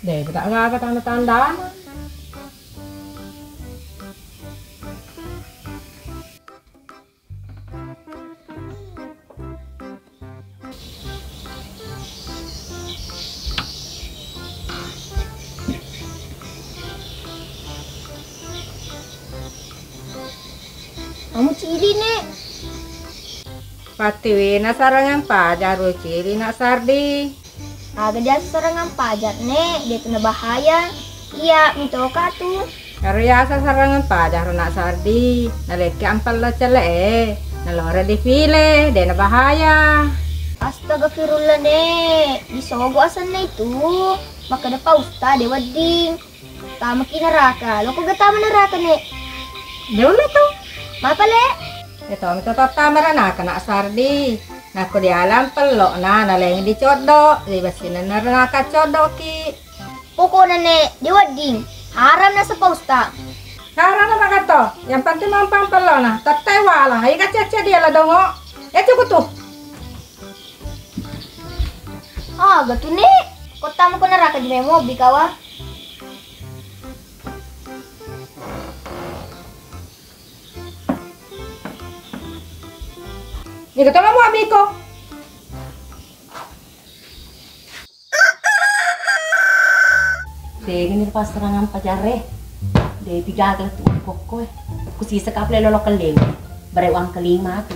Deh, tak ada tanda-tanda. Kamu cili nek. Pati na sarangan pajar cili nak sardi. Agak dia serangan pajak nek, dia kena bahaya. Iya, minta tu. Karya sarangan pajar nak sardi. Naleki ampal la cele. Nalora di file, dia na bahaya. Astagfirullah nek, disogo asan na itu. Maka ada pausta dia wading. Tama kinaraka, lo ko gatama naraka nek. Dia ulit tuh. Apa le? Ito, mito tatamara na kana sardi. Nako di alam pelok na naleng di codok. Di basina na nakacodok ki. Pokoknya nek, dia wading. Haram na sa pausta. Haram na mga to. Yang penting mampang pelok na. Tatewa lang. Ay kacaca dia lah dongo. Ya cukup tuh. Ah, gato nek. Kota mo ko naraka di mo, bikawa. Ni ketemu mo abiko. Degi ni pas serangan pajare. Degi pigagal tu koko. Kusi sekaple lolo keleng. Berewang kelima tu.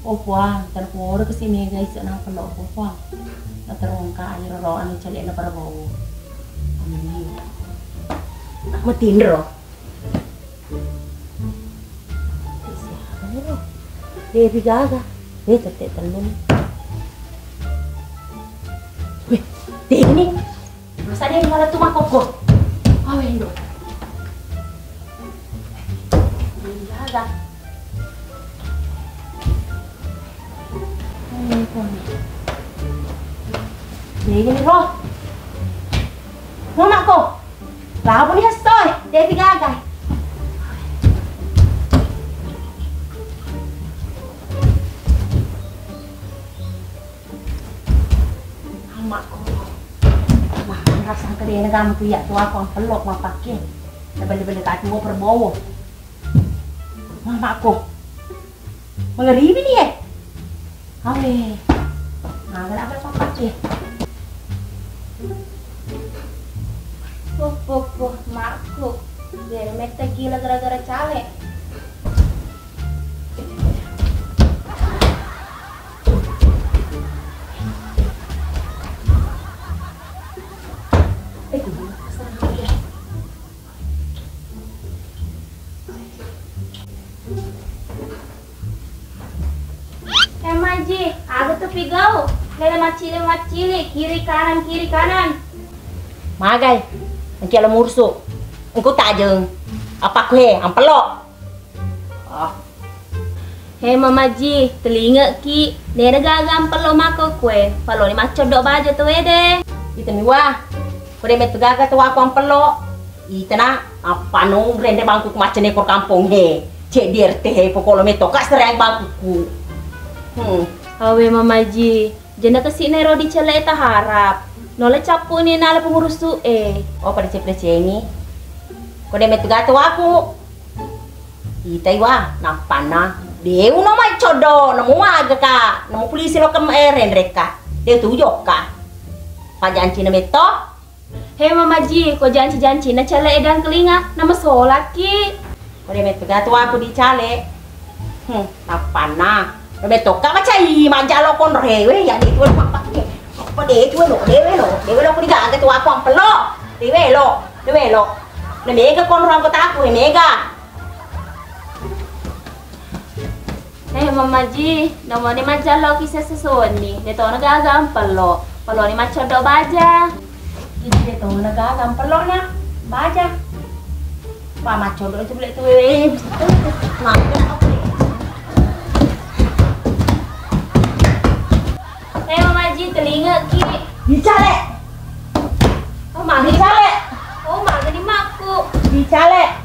Oh puang, tan ko kesini guys nang pelok ko puang. Terong ka air ro anu cali na para bawo. Ami. Nak metin ro. Dia pigaga. Dia tetep telun. Weh, dia ni. Masa dia malah tu mak koko. Awen do. Pigaga. Dia ni ro. Mak ko. Labo ni hastoy. Dia pigaga. Rasang kedai negam tu ya tua aku pelok mau pakai. Balik-balik kat tua perbawa. Mama aku. Mengeribi ni eh. Awe. Nah, apa pakai. Poh, makku. Dia meta gila gara-gara cawe. Maji, aku tuh pigau. Lele macile, kiri kanan. Magai. Engki ala mursu. Engko tak jeung. Apa kue ampelok. Ah. Hei mamaji, telinga ki. Nera gaga ampelok mako kue. Palo ni maco dok baja tuh ede. Ita miwa. Kode met gaga tu aku ampelok. Ita na apa nong rende bangku macam ekor kampung he. Cek dir teh pokolo meto kas terang bangkuku. Awe mamaji, jenda kesik nero di celek tak harap. Nole capu ni nala pengurus tu Oh pada cepet ini. Kode met gaga tu aku. Ita iwa napana. Dia uno mai codo, nemu aga ka, nemu polisi lo kem reka. Dia tu joka. Pajanci na meto. Hei mamaji, kau janji na celek dan kelinga nama solat ki. Kode met gaga tu aku di cale. Napana. Beto ka macai manjalo kon rewe ya di tuan papak ni. Apa dewe lo ko digaga tu aku ampelo. Dewe lo. Na mega kon ram kota aku mega. Hei mamaji, nama ni manjalo kisah sesuani. Deto na gaga ampelo. Palo ni maco do baja. Ini deto na gaga ampelo na baja. Pa maco do tu boleh tu Nah, Hei mamaji, telinga ki. Dicale. Oh, mak dicale. Oh, mak ni makku. Dicale.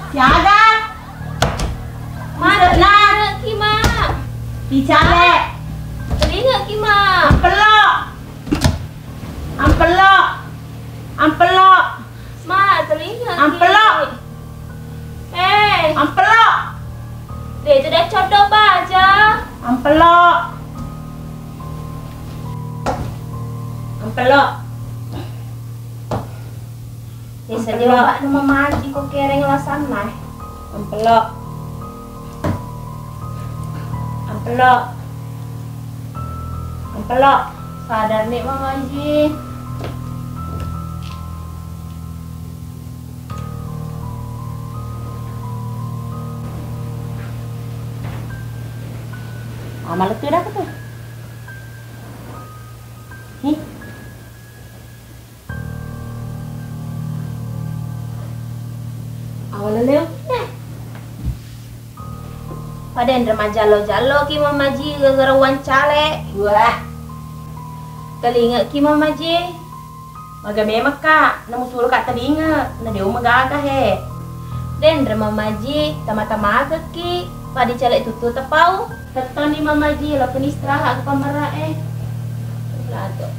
Siaga. Mak telinga ki mak. Dicale. Telinga ki mak. Pelok. Ampelok. Bisa dilobak nama maji kok kereng lasan mah. Ampelok. Ampelok. Ampelok. Sadar nih Mama Ji. Malu tuh dah tuh. Nih. Awal leo. Pada yang remaja jalo ki Mama Ji gara-gara wancale. Wah, Telinga ki Mama Ji. maga memang kak, namu suruh kak telinga, na dia magaga he. Den Mama Ji tama-tama ki. Pada cale tutu tepau. Teton ni Mama Ji lo kini istirahat ke kamar Lado.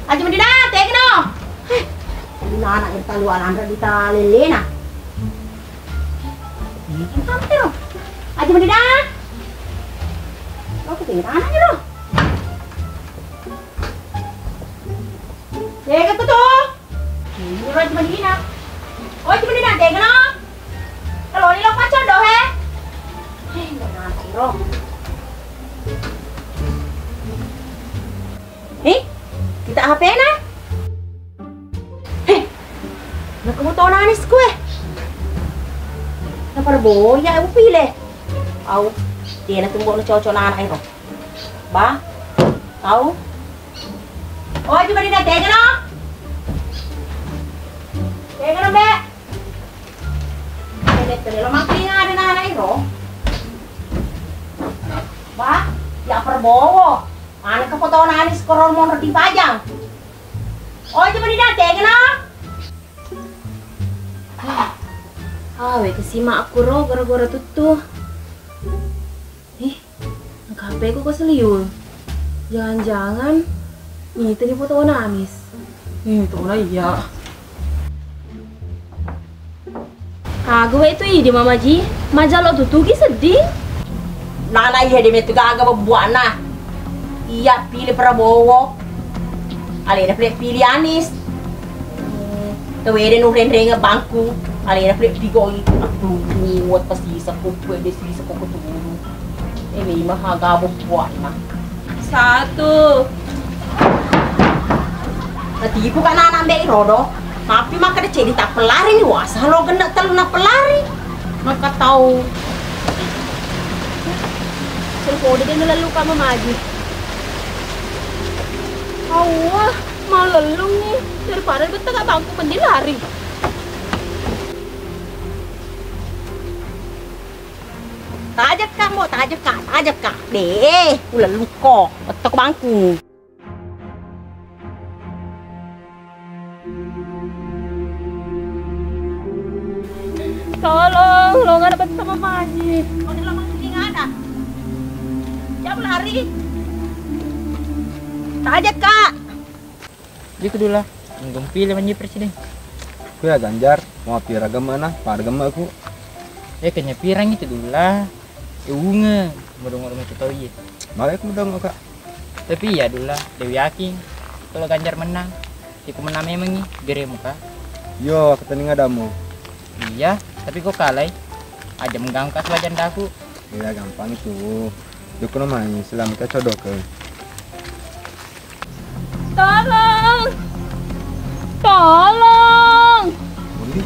Aja mendina, tegno. Dina anak kita luar andra kita lelena. Ini kan pero. Aja mendina. Lo ketinggalan aja lo. Tega tuh. Ini aja mendina. Oh, aja mendina tegno. Kalau ini lo pacar doh he. Enggak nanti lo. Kita HP na? Heh, nak kamu tahu nanis gue? Napar boya aku pilih. Au, dia nak tunggu nak cocok anak itu. Ba, tahu? Oh, cuma dia tega no? Tega no be? Ini tadi lo makin ada anak itu. Ba, ya perbowo. Anak kepotongan anis koror mau dipajang. Oh, coba didateng na. Awe kesima aku ro gara-gara tutu. Nak HP ku keseliul. Jangan-jangan ini tadi foto anis. Itu lah iya. Gue itu ide Mama Ji. Majalo tutu ki sedih. Nana iya dia metu agak bebuana. Iya pilih Prabowo. Alena pilih Anies. Tawede nu ren-ren bangku. Alena pigoi. Aduh, buat pasti sakut pwede sih sakut tuh. Ini mah agak bebuana. 1. Natipu kan anak mbak rodo. Tapi maka dia jadi tak pelari nih wasa lo kena telu na pelari. Maka tahu. Selfo dia lalu ka Mama Ji. Wah, malelung nih. Daripada betul gak bangku mending lari. Tajak kak, mau tajak kak. Deh, ulah luko, betok bangku. Tolong, lo gak dapat sama Mama Ji. Oh, ini lama nggak ada. Jam lari. Tajak kak. Jadi kedua lah, pilih menjadi presiden. Aku ya Ganjar, mau pilih agama mana? Agama aku. Kayaknya pirang itu dulu lah. Unge, mudong-mudong itu tahu ya. Malah aku udah kak. Tapi ya dulu lah, Dewi yakin kalau Ganjar menang. Iku menang memang nih, gere muka. Yo, aku tadi ngadamu. Iya, tapi kok kalah. Aja menggangkas wajan daku. Ya gampang itu. Duku namanya Islam kita codok ke. Tolong! Tolong! Mundi,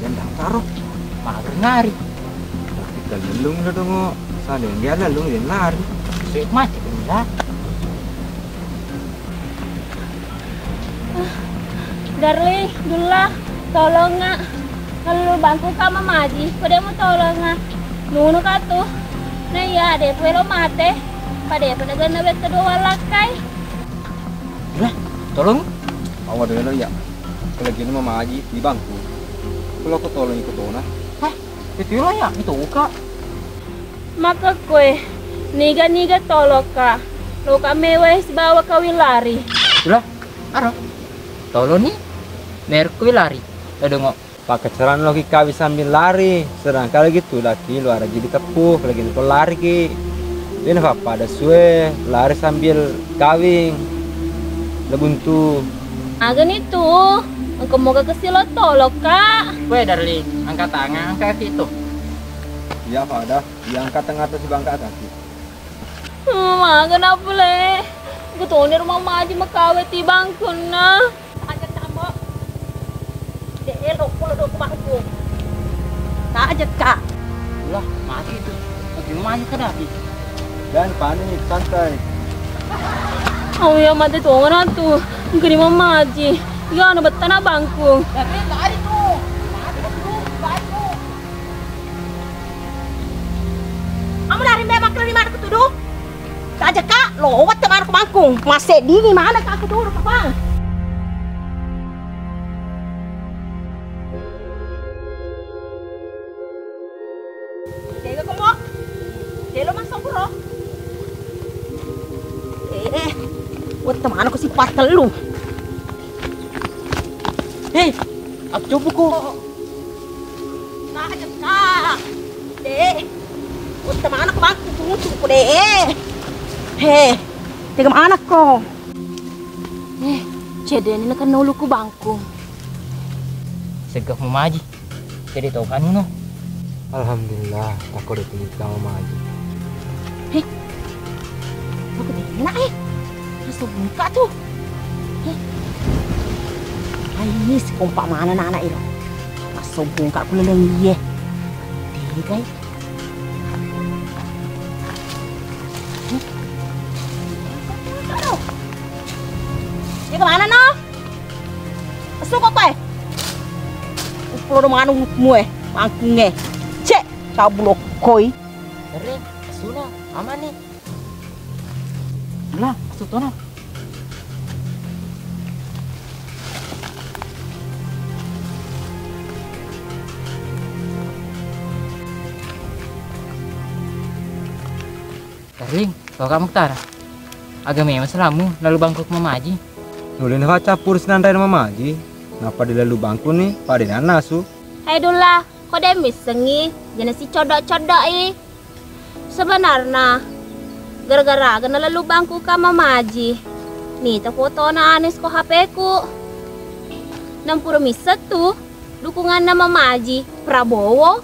yang dah taruh. Mager ngari. Kita lelung lah dong. Sada yang dia lelung dia lari. Sik mati dulu lah. Darling, dulu lah. Tolong nga. Kalau bangku ka Mama Ji, pada mo tolong nga. Nuno ka to. Na iya, de pero mate. Pada pada gana bet kedua lakay. Lah, tolong. Awal dulu ya. Kalau gini mama Haji di bangku. kalau aku tolong ikut ona. Itu lah ya, itu kak. Maka kue, niga tolok ka. Lo ka mewes bawa kawin lari. Itulah, aro. Tolong nih, merku lari. Ada ngok. Pakai ceran logika bisa sambil lari. Sedangkan kalau gitu lagi lu ada jadi tepuh lagi nih lari ki. Ini apa ada suwe lari sambil kawing. Lebuntu. Agan itu, engkau mau ke silo tolok kak. Kue darling, angkat tangan, angkat kaki itu. Iya Pak ada. Yang angkat tengah atas bangka kaki. Kenapa boleh? Gue tuh di rumah maji makawe ti bangku na. Ajak kamu. Dek elok kalau do ke bangku. Tak ajak kak. Lah, mati itu. Lagi rumahnya ke dapi. Dan panik santai. Oh ya mati tuh nggak tuh. Gue di rumah maji. Ya na betan na bangku. Darling, lari tuh. Lari tuh, lari tuh. Kamu lari memang ke mana ke tuduh? Tak ajak kak, lo wat teman ke bangku. Masih di mana kak ke tuduh ke bang? Dega kamu, delo masuk bro. Wat teman aku si patel lu. Hei, aku coba kok. Tak ajak kak, dek. Wat teman ke bangku tunggu ku dek. Hei, tega mana ko? Ceden ini kan nulu ku bangku. Segah mau maji. Jadi tahu kan no. Alhamdulillah aku udah tinggi sama maju. Aku enak masuk buka tuh. Ini si kompak mana anak itu? Masuk buka aku leleng ye. Tiga. Dia kemana no? Masuk kok kue? Uplo do mana mue? Mangkunge. Cek kabulok koi. Darling, sudah aman nih. Lah, masuk tono. Darling, kau kamu Mukhtar. Agak memang selamu lalu bangku ke mamaji. Nulin baca pur senandai nama maji. Napa di lalu bangku nih? Pada nasu. Hai dula, kok dia misengi? Jangan si codok-codok Sebenarnya, gara-gara kena lalu bangku ka mamaji. Nih, tak foto na anis ko HP ku. Nang puro miset tuh, dukungan nama maji Prabowo.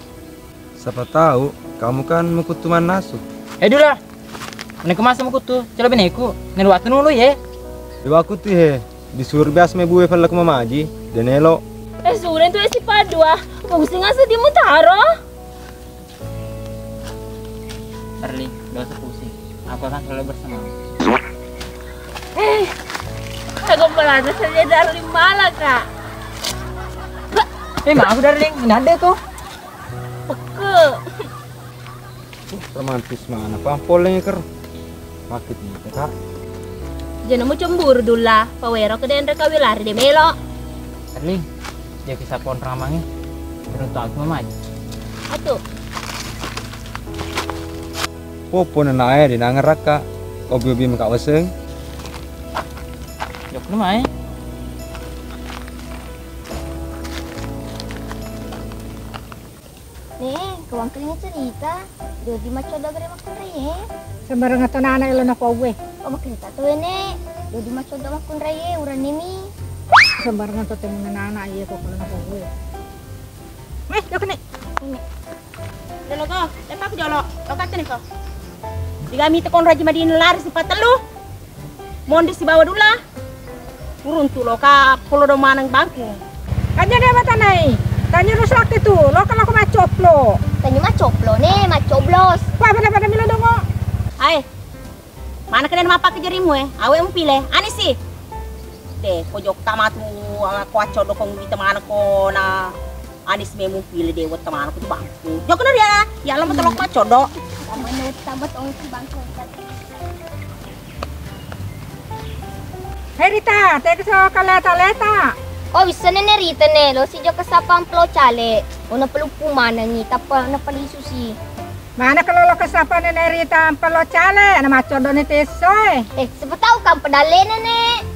Siapa tahu kamu kan mekutuman nasu. Dula. Nek masa mau kutu, coba beneku. Nelwatu nulu ya. Di waktu tuh he disuruh bias me buwe falla ke mamaji. Denelo. Sulen tuh si padua, fungsi ngasa di mutaro. Darling, gak usah pusing. Aku akan selalu bersama. Aku pelada saja dari malah kak. Maaf darling, ini ada tuh. Peke. Romantis mana pampolnya ker. Sakit nih kak. Jangan mau cemburu dulu lah. Pawero ke den reka wilari de melo. Darling, dia kisah pohon ramangnya. Beruntung aku mamaji. Atuh. Popo na nae di nangerak kak. Obi-obi maka waseng. Jok lumayan. Nih, kawang kelingnya cerita. Dia di maco da gare makun reye. Sembarang ato na anak ilo na po we. O makrita to ene. Dia di maco da makun reye uran nimi. Sembarang ato temo na anak iya ko kulo na po we. Yuk ni. Dalo ko, lepak jolo. Lokat ni ko. Digami tekon raji madin lari si patelu. Mondi si bawa dulu lah. Urun tu lo ka polo do manang bangku. Kanya dia mata nai. Tanya rusak itu. Lo kalau aku macoplo. Tanya macoplo nih, macoblos. Wah pada milo dongo. Ay. Mana kena mapa ke jerimu Awe mu pilih. Ani sih. Deh, pojok tama tu kuaco do kong di teman ko na anis memu pilih deh buat teman aku di bangku. Jok kena dia. Ya lo mau telok kuaco do. Sama menurut tabat ong si bangku. Hei Rita, teka sa kaleta-leta. Oh, bisa nene Rita ne, lo si jo kesapang pelo cale. Ono perlu pumana ni, tapa na pali susi. Mana kalau lo kesapa nenek Rita pelo cale, nama codone tesoy. Siapa tahu kan pedale nene.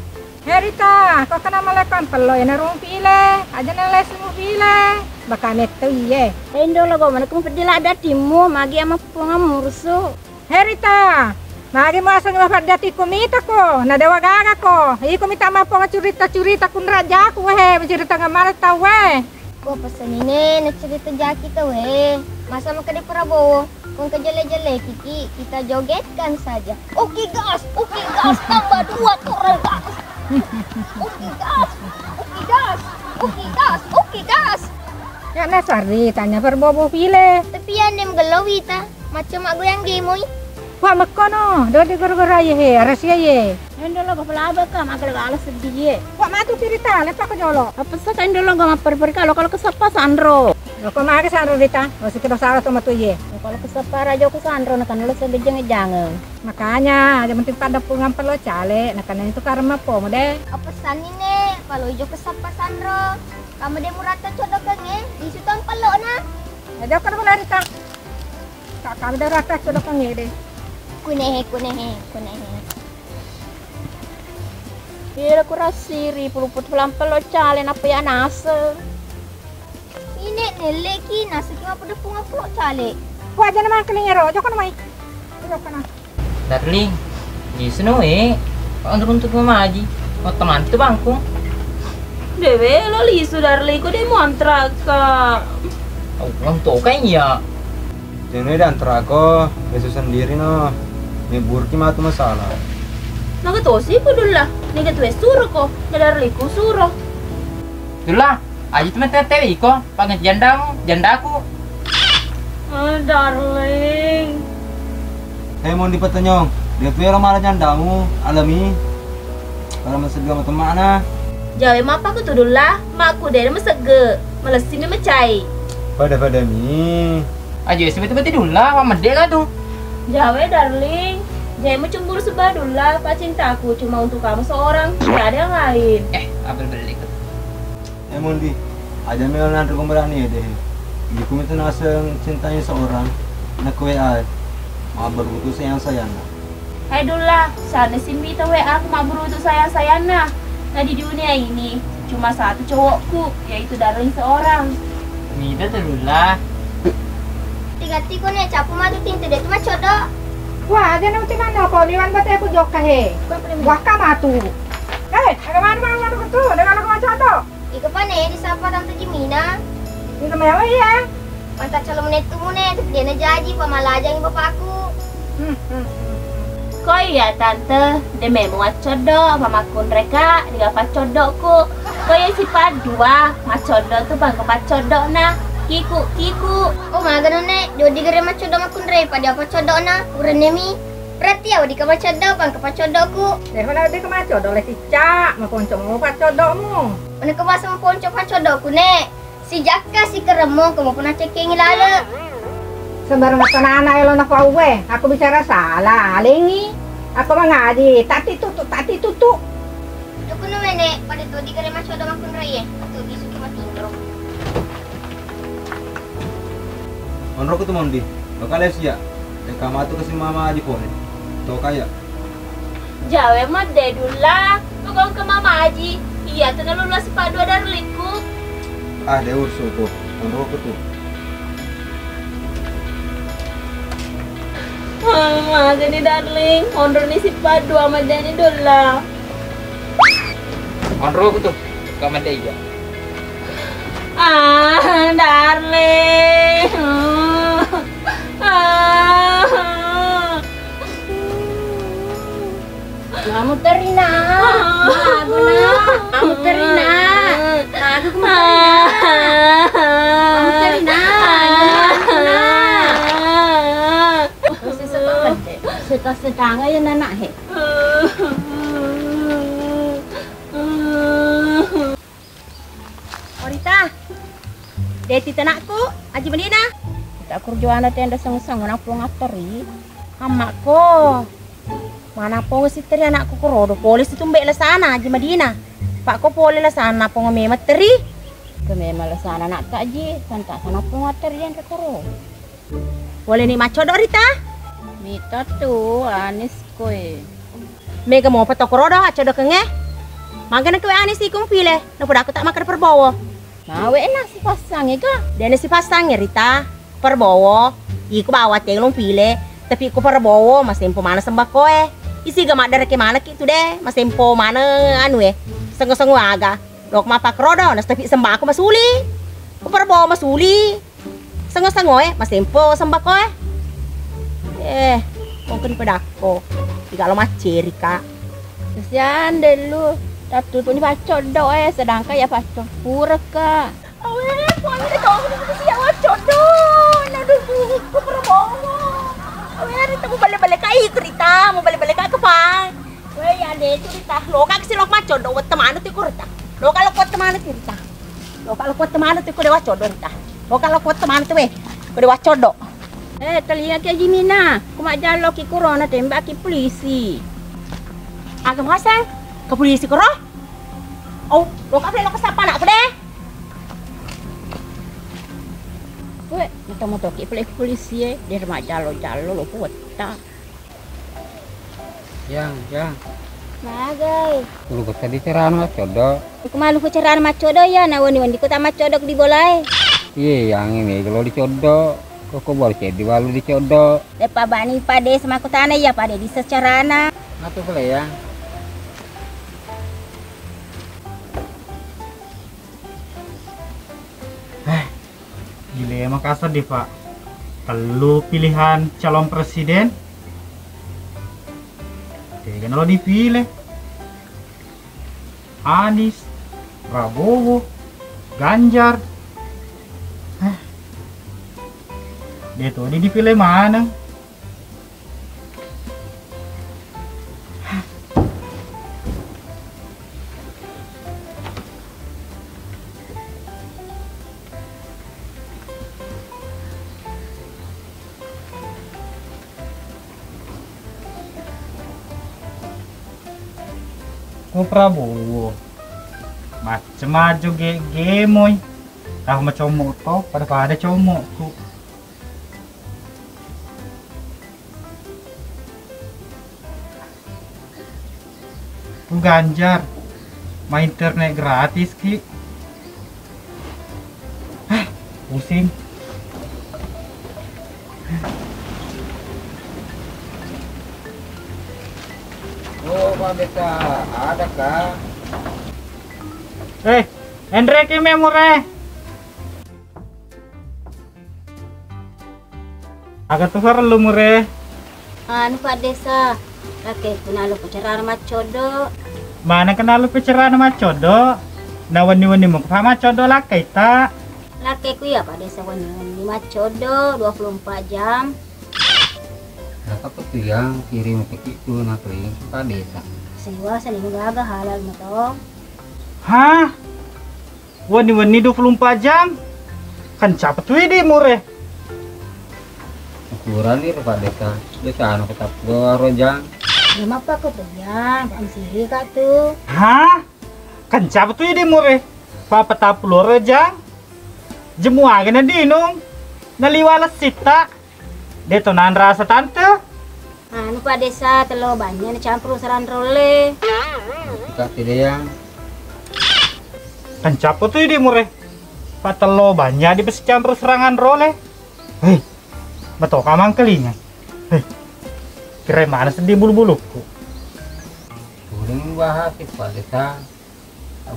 Rita, kau kena melekan pelo ya nerung pile, aja neles mu pile. Baka metu iye. Endo lo gomana kung pedila ada timu, magi ama pengamursu. Rita, magi mo asang mapagdati kumita ko, na dewa gaga ko. Iko mita mapo nga curita-curita kun raja ko he, cerita nga mana tau we. Ko pesan ini nak cerita jaki tu Masa makan di Prabowo, kung kejele-jele Kiki, kita jogetkan saja. Oke gas, tambah 2 turun gas. Oke gas, oke gas. Ya na Sardi, tanya perbobo pile. Tapi yang nem gelowita, macam aku yang gemoy. Wah makono, do di gara-gara ye he, arasia ye. Endo lo gopala ka magal alas sedih. Wah matu cerita, lepa ko jolo. Apa sa endo lo gama perper kalau kesapa Sandro. Lo ko magi Sandro Rita, o si kira salah to matu ye. Kalau kesapa raja ko Sandro na kan lo sebejeng jangan. Makanya, ada penting pada pungan pelo cale, nah karena itu karma po mo de. Apa san ini? Kalau ijo kesapa Sandro, kamu deh murata codokan isu tang palo na. Ada kan mo Rita. Kami dah rata sudah kange de. Kunehe. Kira ko rasiri puluput pelampel lo cale na ya nase. Ini neleki nasi kima pada punga pulo cale. Wah aja naman kalingero, jo kan mai. Jo kana. Darling, di seno kau untuk mamaji, mau teman tu bangku. Dewe lo lisu darling ko de mantra ka. Oh, untuk kayaknya. Jadi antara aku, Yesus sendiri no, ngeburki matu masalah. Naga tosi ko dula. Naga tuwe suro ko, darling ko suro. Itulah, aja teman tewi ko, panggil jandaku. Darling. Mau dipetanyong, dia tuh malah jandamu, alami. Kalau masih sama teman na. Jawe mapa ko tudula, maku dere masege, malesimi macai. Pada mi. Aja sebetulnya dulu lah, mama dek lah tuh. Jawe darling, Jawe mau cemburu sebadullah, pak cintaku cuma untuk kamu seorang, tidak ada yang lain. Apa beli itu? Mondi, aja mel nanti kau berani deh. Di kumi itu naseng cintanya seorang, nak WA, mau berutus sayang. Hai dullah, sana simbi tahu aku mau berutus sayang. Nah di dunia ini cuma satu cowokku, yaitu darling seorang. Mida dulu lah. Tiga-tiga nih capu madu tinta deh cuma codo. Wah aja nanti mana ko liwan bate aku jok kahe. Wah kamatu. Agak mana tu, dengan aku macam tu. Ika pa nih disapa tante Jimina. Ini mewah ya. Mantap calon menit tuh nih, dia na jadi pamalajang bapakku. Kau ya tante, demi muat codo, pamakun mereka, dia apa codoku. Kau ya si padua, macodo tuh bang kepat codo nah. Kiku. Oh mga nih, jodi gare macodo makunre pada apa codo na, urenemi. Berarti ya di kamar codo bang kepat codoku. Deh mana di kamar codo lagi cak, maponco mau pat codomu. Mana kebasa maponco pat codoku nek. Si Jaka si keremo kamu pernah ceking lala. Sembarang anak elo nak pawe, aku bicara salah, alingi. Aku mengaji, tati tutu. Duku nek, pada jodi gare macodo makunre ya, atau disuki matindro. Onrok itu Mondi, bakal ya. Kamu tuh kasih mama aja kone. Tuh kayak. Jawe mah deh dula, tukang ke mama aji. Iya, tenang lu si padua darlingku. Dia urus tuh, onrok itu. Mama, jadi darling, ondor nih si padua sama Dani dula. Onrok itu, kamu ada iya. Darling. Kamu terina. Kamu terina. Aku kamu terina. Setang aja anak he. Orita. Deti tenakku, Aji Medina. Kita kerjaan tenda sang-sang anakku ngaperi. Amakku. Mana polisi teri anakku kerodo. Polisi tumbek le sana Aji Medina. Pak ko boleh lah sana pengome materi. Kami malah sana nak tak je, kan tak sana pun ngater yang kekoro. Boleh nih maco do Rita. Mita tu anis koe. Mega mau patok rodo aco do kenge. Magana kowe anis ikung pilih. Napoda aku tak makan perbowo. Mawe nasi pasang ya kak. Dan si pasang ya Rita. Perbowo. Iku bawa telung pilih. Tapi ku perbowo mas tempo mana sembako isi gak madar ke mana gitu deh. Mas tempo mana anu sengo-sengo aga. Dok mapak rodo nas tapi sembako masuli. Ku perbowo masuli. Sengo-sengo mas tempo sembako mungkin pedako. Tiga lo maceri kak. Kesian deh lu. Tapi pun pacot do sedangkan ya pacot pura kak. Aweh, kuangnya deh kau ini siapa codo. Naduh ku perbowo. Aweh, Rita mau balik-balik kak ikut Rita. Mau balik-balik kak kepang. Weh, ya deh itu Rita. Lo kak si lo maco do. Wat teman itu ku Rita. Lo kalau kuat teman itu Rita. Lo kalau kuat teman itu ku dewa codo Rita. Lo kalau kuat teman itu ku dewa codo. Telinga ke Jimina. Ku mak jalo ki corona tembak ki polisi. Agak masang ke polisi koro. Oh, lo kak lo kesapa nak deh. Weh, moto-moto ki polisi di rumah jalo lo kuat tak. Yang. Bagai. Lu tadi cerahan mas codo. Aku malu kecerahan macodo ya, nah wani ku tak macodok di bolai. Iya yang ini kalau dicodo. Kok boleh jadi walu dicodo. Lepa bani pade sama aku tanah ya pade di secerana. Ngatu boleh ya. Gile Makassar deh Pak. Kalau pilihan calon presiden, kan lo dipilih Anies, Prabowo, Ganjar. Dia tuh dipilih mana? Ko Prabowo macam maju gemoy tahu macam moto pada comok ku Ganjar main internet gratis ki pusing. Oh, Pak Desa, ada kah? Hendrik ini murah. Agak tuh lu murah. Anu Pak Desa, kakek kenal pacaran macodo. Mana kenal lu pacaran sama codo? Nah wani-wani mau sama codo lah kita. Kakekku ya Pak Desa wani macodo 24 jam. Apa tuh yang kirim ke itu nakring Pak Desa? Sewa seni gaga halal matong. Hah? Wani-wani 24 jam? Kan capek tuh di murah. Ukuran nih Pak Desa. Desa anu ketap dua rojang. Ya apa kok tuh ya? Pak sih kak tuh. Hah? Kan capek tuh di murah. Papa tapulo rojang. Jemu agak dinung. Naliwala sita. Detonan rasa tante. Anu Pak Desa telo banyak campur saran role. Kak tidak yang Kan capek tuh di murah. Patelo banyak di besi campur serangan role. Hei, betul kamang kelinya. Hei, kira mana sedih bulu-buluku. turun bahas Pak Desa.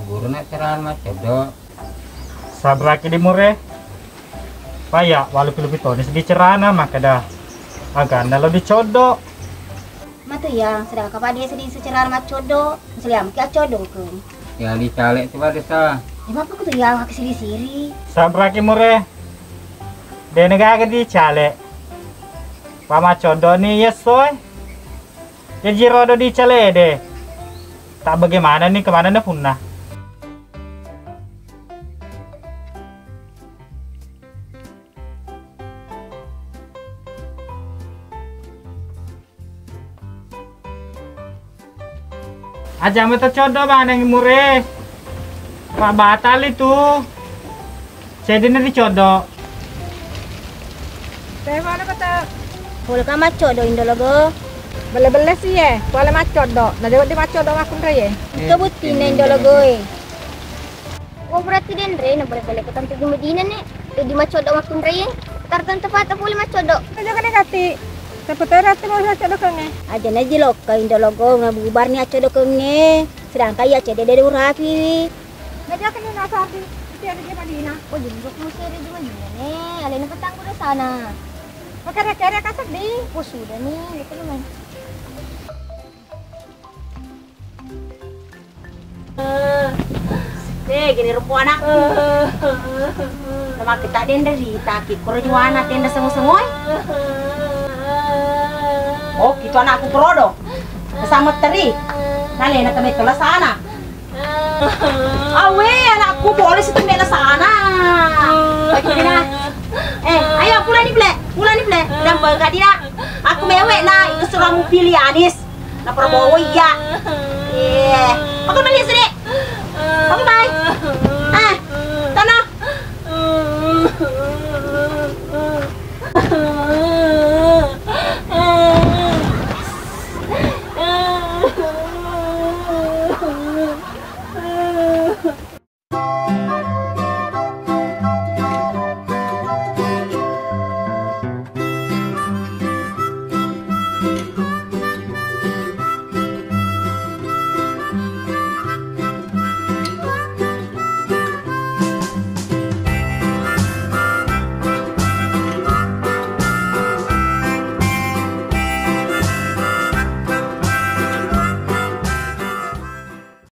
Guru nak cerahan mas codo. Sabraki di murah. Paya, walau lebih tonis di cerana maka dah. Agak lo dicodo. Matu ya, sedang Pak Desa di secerana macodo. Seliam kia codo ke. Ya dicalek tuh Pak Desa. Ya apa kok tuh ya kaki siri-siri. Sabraki murah. Dia negara di cale. Pama codo nih yes soy. Ya jirodo di cale deh. Tak bagaimana nih kemana nih punah. Aja mata codo mana yang mure. Pak batal itu. Jadi nanti codo. Saya mana kata Boleh ka maco do indologo. bele-bele sih ya. Kuala macot do. Nah di macot do aku raya. Kebutin na indologo eh. Oh berarti din re na boleh balik tanto di Medina nih. Di maco do waktu re. Tartan tepat boleh maco do. Kerja kan kati. Seperti rati mau macot do kan Aja na jilok ka indologo na bubar ni aco do kenge. Sedangkan ya cede de urapi. Kerja kan na sapi. Itu ada di Madinah. Oh jenggot musir di Medina nih. Alena petang udah sana. Makanya ka sedih. Oh sudah nih, itu naman. Gini rupo anak. Sama kita din dari taki kurjuana tenda sengoy. Oh, gitu anakku prodo. Sama teri. Nale na kami kelas sana. Awe, anakku boleh situ mena sana. Ayo pulang nih, Ble. Dan bangga dia. Aku mewek nah, itu suruh mau pilih Anis. Nah Prabowo iya. Oke, balik sini. Oke, bye.